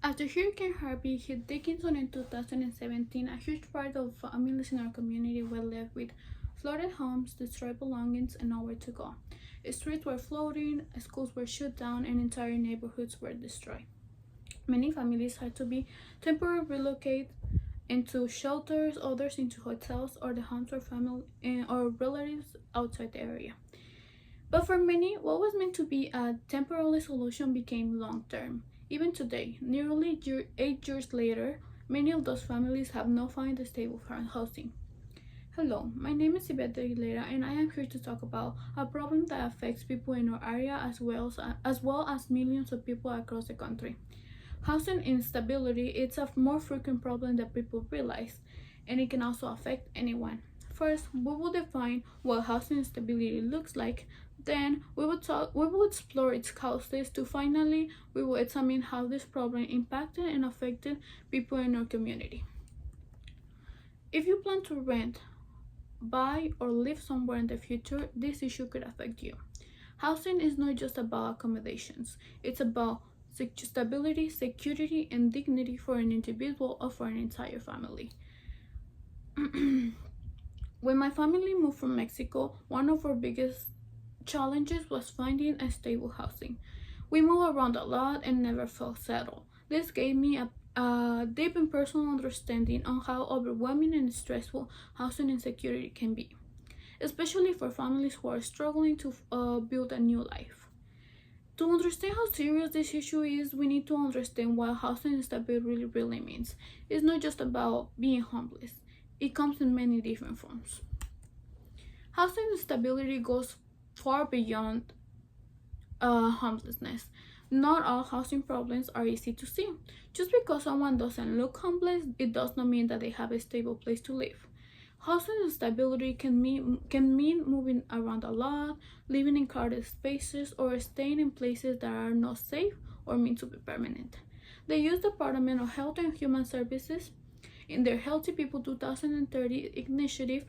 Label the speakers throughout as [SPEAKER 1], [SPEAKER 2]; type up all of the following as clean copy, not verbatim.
[SPEAKER 1] After Hurricane Harvey hit Dickinson in 2017, a huge part of families in our community were left with flooded homes, destroyed belongings, and nowhere to go. Streets were flooding, schools were shut down, and entire neighborhoods were destroyed. Many families had to be temporarily relocated into shelters, others into hotels or the homes of family or relatives outside the area. But for many, what was meant to be a temporary solution became long term. Even today, nearly 8 years later, many of those families have not found stable housing. Hello, my name is Ibeth Aguilera, and I am here to talk about a problem that affects people in our area as well as millions of people across the country. Housing instability is a more frequent problem than people realize, and it can also affect anyone. First, we will define what housing instability looks like. Then we will explore its causes. To finally, we will examine how this problem impacted and affected people in our community. If you plan to rent, buy, or live somewhere in the future, this issue could affect you. Housing is not just about accommodations, it's about stability, security, and dignity for an individual or for an entire family. When my family moved from Mexico, one of our biggest challenges was finding a stable housing. We moved around a lot and never felt settled. This gave me a deep and personal understanding on how overwhelming and stressful housing insecurity can be, especially for families who are struggling to build a new life. To understand how serious this issue is, we need to understand what housing instability really means. It's not just about being homeless, it comes in many different forms. Housing instability goes far beyond homelessness. Not all housing problems are easy to see. Just because someone doesn't look homeless, it does not mean that they have a stable place to live. Housing instability can mean moving around a lot, living in crowded spaces, or staying in places that are not safe or meant to be permanent. The U.S. Department of Health and Human Services, in their Healthy People 2030 initiative,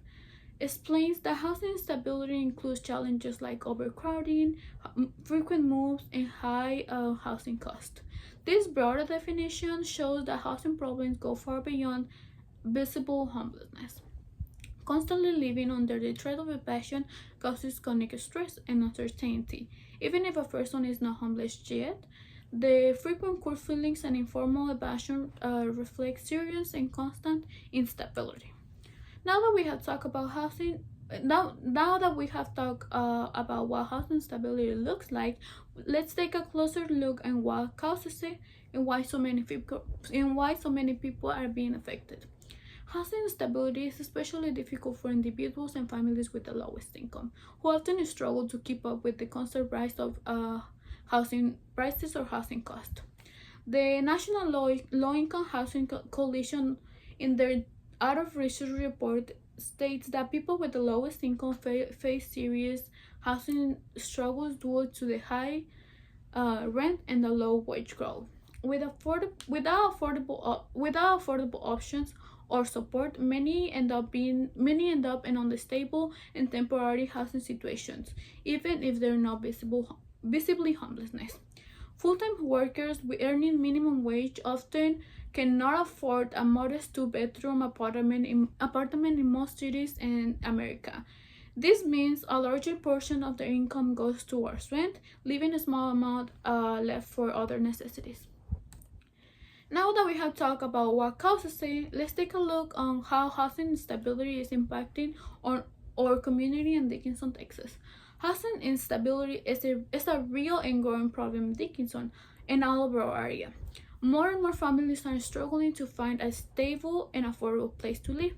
[SPEAKER 1] explains that housing instability includes challenges like overcrowding, frequent moves, and high housing costs. This broader definition shows that housing problems go far beyond visible homelessness. Constantly living under the threat of evasion causes chronic stress and uncertainty. Even if a person is not homeless yet, the frequent cold feelings and informal evasion reflect serious and constant instability. Now that we have talked about housing, now that we have talked about what housing stability looks like, let's take a closer look at what causes it and why so many people are being affected. Housing instability is especially difficult for individuals and families with the lowest income, who often struggle to keep up with the constant rise of housing prices or housing costs. The National Low Income Housing Coalition, in their out of research report, states that people with the lowest income face serious housing struggles due to the high rent and the low wage growth. Without affordable options or support, many end up in unstable and temporary housing situations, even if they're not visibly homelessness. Full-time workers earning minimum wage often cannot afford a modest two-bedroom apartment in most cities in America. This means a larger portion of their income goes towards rent, leaving a small amount left for other necessities. Now that we have talked about what causes it, let's take a look on how housing instability is impacting on our community in Dickinson, Texas. Housing instability is a real and growing problem in Dickinson and all over our area. More and more families are struggling to find a stable and affordable place to live.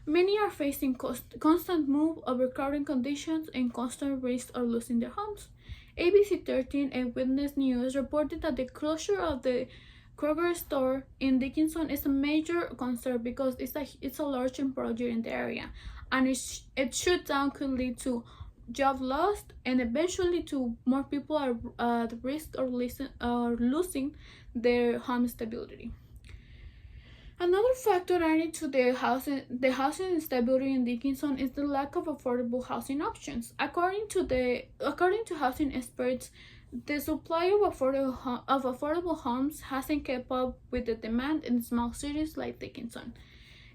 [SPEAKER 1] Many are facing constant move, overcrowding conditions, and constant risk of losing their homes. ABC 13 and Witness News reported that the closure of the Kroger store in Dickinson is a major concern because it's a large project in the area, and it shut down could lead to job loss and eventually to more people are at risk of losing their home stability. Another factor adding to the housing instability in Dickinson is the lack of affordable housing options. According to housing experts, The supply of affordable homes hasn't kept up with the demand in small cities like Dickinson,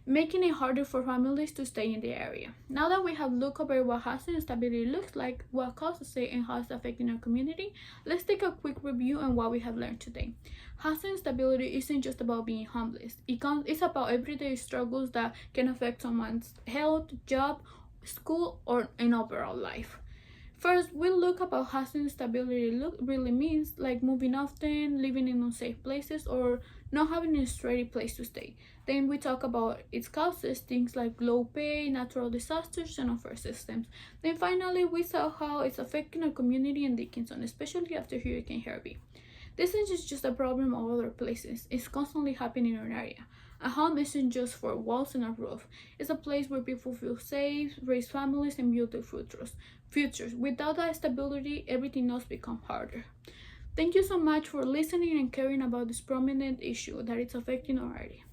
[SPEAKER 1] making it harder for families to stay in the area. Now that we have looked over what housing instability looks like, what causes it, and how it's affecting our community, let's take a quick review on what we have learned today. Housing instability isn't just about being homeless. It's about everyday struggles that can affect someone's health, job, school, or an overall life. First, we'll look about housing instability really means, like moving often, living in unsafe places, or not having a steady place to stay. Then we talk about its causes, things like low pay, natural disasters, and unfair systems. Then finally, we saw how it's affecting our community in Dickinson, especially after Hurricane Harvey. This isn't just a problem of other places, it's constantly happening in our area. A home isn't just for walls and a roof. It's a place where people feel safe, raise families, and build their futures. Without that stability, everything else becomes harder. Thank you so much for listening and caring about this prominent issue that is affecting our area.